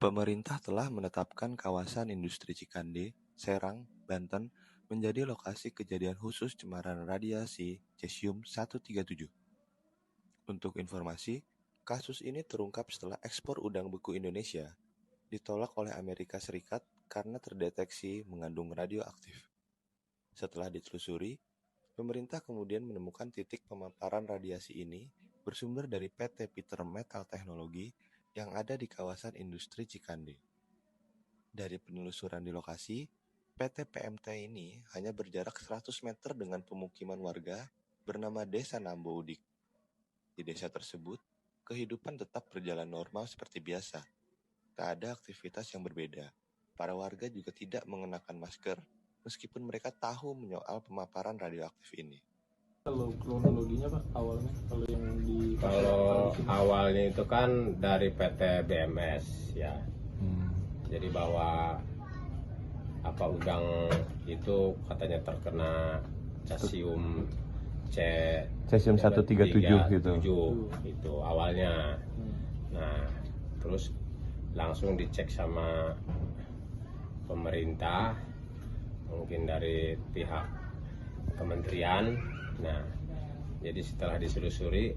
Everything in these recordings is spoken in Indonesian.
Pemerintah telah menetapkan kawasan industri Cikande, Serang, Banten menjadi lokasi kejadian khusus cemaran radiasi cesium-137. Untuk informasi, kasus ini terungkap setelah ekspor udang beku Indonesia ditolak oleh Amerika Serikat karena terdeteksi mengandung radioaktif. Setelah ditelusuri, pemerintah kemudian menemukan titik pemaparan radiasi ini bersumber dari PT Peter Metal Technology yang ada di kawasan industri Cikande. Dari penelusuran di lokasi, PT PMT ini hanya berjarak 100 meter dengan pemukiman warga bernama Desa Nambo Udik. Di desa tersebut, kehidupan tetap berjalan normal seperti biasa. Tak ada aktivitas yang berbeda. Para warga juga tidak mengenakan masker, meskipun mereka tahu menyoal pemaparan radioaktif ini. Kalau kronologinya Pak, awalnya kalau awalnya itu kan dari PT BMS ya. Jadi bahwa udang itu katanya terkena cesium Cesium 137 gitu. Itu awalnya. Nah, terus langsung dicek sama pemerintah, mungkin dari pihak kementerian. Nah, jadi setelah diselusuri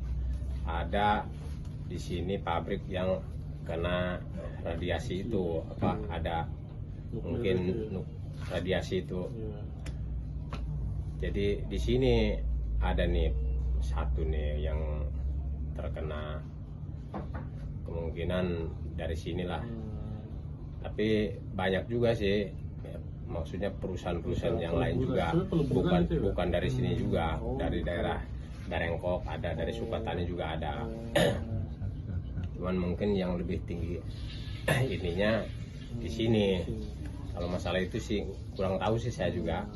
ada di sini pabrik yang kena radiasi itu, ada mungkin radiasi itu. Jadi di sini ada nih satu nih yang terkena, kemungkinan dari sinilah. Tapi banyak juga sih, maksudnya perusahaan-perusahaan yang lain juga, bukan dari sini juga, dari daerah Darengkok ada, dari Sukatani juga ada. Cuman mungkin yang lebih tinggi ininya di sini. Kalau masalah itu sih kurang tahu sih saya juga.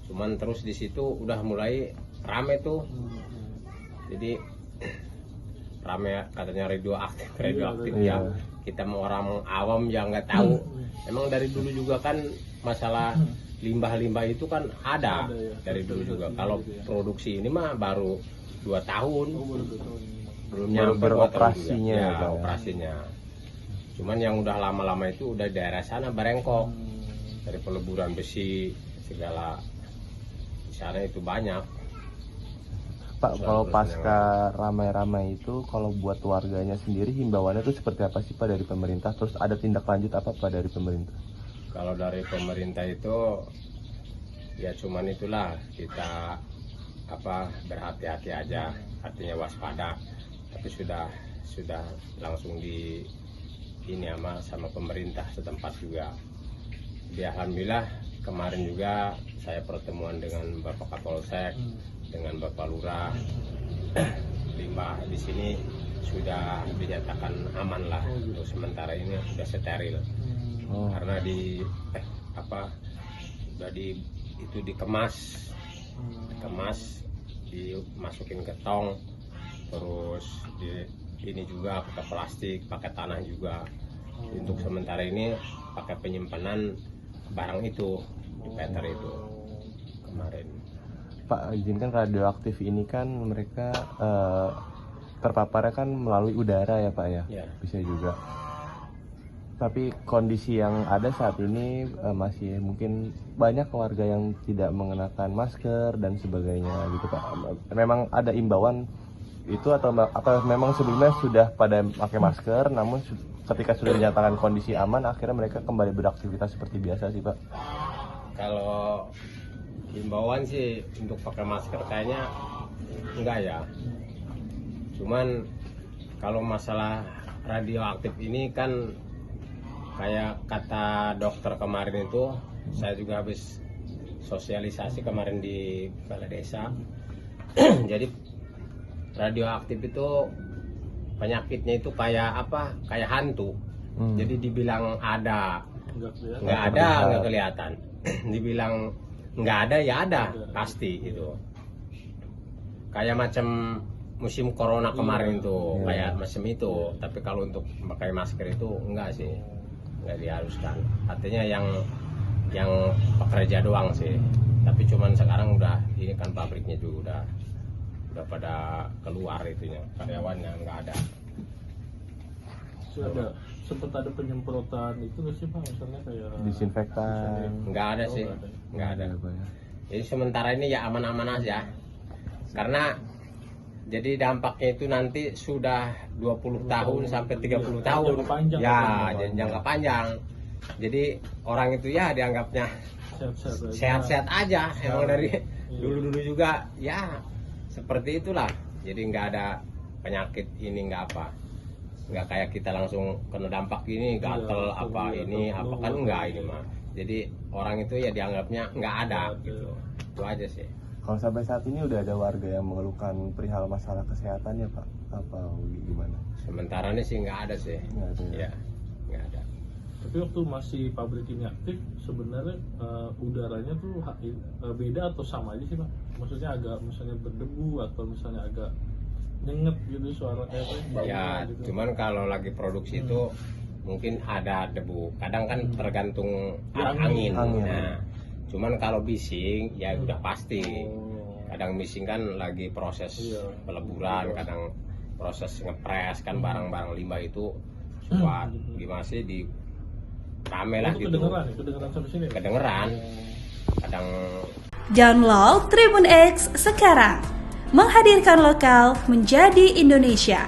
Cuman terus di situ udah mulai rame tuh. Jadi rame katanya radioaktif ya. Kita mau orang awam yang nggak tahu. Emang dari dulu juga kan masalah limbah-limbah itu kan ada dari dulu juga. Kalau produksi ini mah baru 2 tahun. Belum nyampe beroperasinya ya, operasinya. Cuman yang udah lama-lama itu udah daerah sana Barengkok. Dari peleburan besi segala di sana itu banyak. Pak, kalau pasca ramai-ramai itu, kalau buat warganya sendiri himbauannya itu seperti apa sih Pak dari pemerintah? Terus ada tindak lanjut apa Pak dari pemerintah? Kalau dari pemerintah itu ya cuman itulah, kita berhati-hati aja, artinya waspada. Tapi sudah langsung di ini sama pemerintah setempat juga. Jadi alhamdulillah kemarin juga saya pertemuan dengan Bapak Kapolsek, dengan Bapak Lurah. Limbah di sini sudah dinyatakan aman lah, untuk sementara ini sudah steril. Karena itu dikemas, dimasukin ke tong, terus ini juga pakai plastik, pakai tanah juga. Untuk sementara ini pakai penyimpanan barang itu di Peter itu kemarin. Pak, izinkan, radioaktif ini kan mereka terpaparnya kan melalui udara ya Pak ya? Bisa juga. Tapi kondisi yang ada saat ini masih mungkin banyak warga yang tidak mengenakan masker dan sebagainya gitu Pak. Memang ada imbauan itu atau memang sebelumnya sudah pada pakai masker, namun ketika sudah dinyatakan kondisi aman akhirnya mereka kembali beraktivitas seperti biasa sih Pak? Kalau himbauan sih untuk pakai masker kayaknya enggak ya. Cuman kalau masalah radioaktif ini kan kayak kata dokter kemarin itu, saya juga habis sosialisasi kemarin di balai desa. Jadi radioaktif itu penyakitnya itu kayak hantu. Jadi dibilang ada nggak kelihatan. Dibilang nggak ada ya ada, pasti itu. Kayak macam musim corona kemarin tuh, kayak macam itu. Tapi kalau untuk pakai masker itu enggak sih, nggak diharuskan. Artinya yang pekerja doang sih. Tapi cuman sekarang udah ini kan pabriknya juga udah pada keluar itunya, karyawannya nggak ada. Terus sempat ada penyemprotan itu nggak sih Pak, misalnya kayak Disinfektan. Nggak ada sih, nggak ada. nggak ada. Pak, ya. Jadi sementara ini ya aman-aman aja. Karena jadi dampaknya itu nanti sudah 20 tahun sampai 30 tahun. Jangka panjang, Ya, kan? jadi jangka panjang. Jadi orang itu ya dianggapnya Sehat-sehat aja. sehat-sehat aja. Emang dari Iya. dulu-dulu juga ya seperti itulah. Jadi nggak ada penyakit ini, nggak apa. Nggak kayak kita langsung kena dampak ini, gatel Iya, apa iya, ini, gatel, apa kan gatel. enggak ini mah. Jadi orang itu ya dianggapnya nggak ada Nggak ada. gitu. Itu aja sih. Kalau sampai saat ini udah ada warga yang mengeluhkan perihal masalah kesehatannya Pak? Apa gimana? Sementara ini sih nggak ada sih. Nggak ada ya? Ya, nggak ada. Tapi waktu masih pabrik ini aktif, sebenarnya udaranya tuh beda atau sama aja sih Pak? Maksudnya agak misalnya berdebu atau misalnya agak nyenget gitu suara kayak apa, Ya, gitu. cuman kalau lagi produksi itu mungkin ada debu. Kadang kan tergantung Ya, angin. angin. Nah, cuman kalau bising ya udah pasti. Oh. Kadang bising kan lagi proses Iya. peleburan, kadang proses ngepres kan barang-barang limbah itu suka gimana sih di rame lah Itu gitu. kedengeran sampai sini. Kedengeran. Kadang Download Tribun X sekarang. Menghadirkan lokal menjadi Indonesia.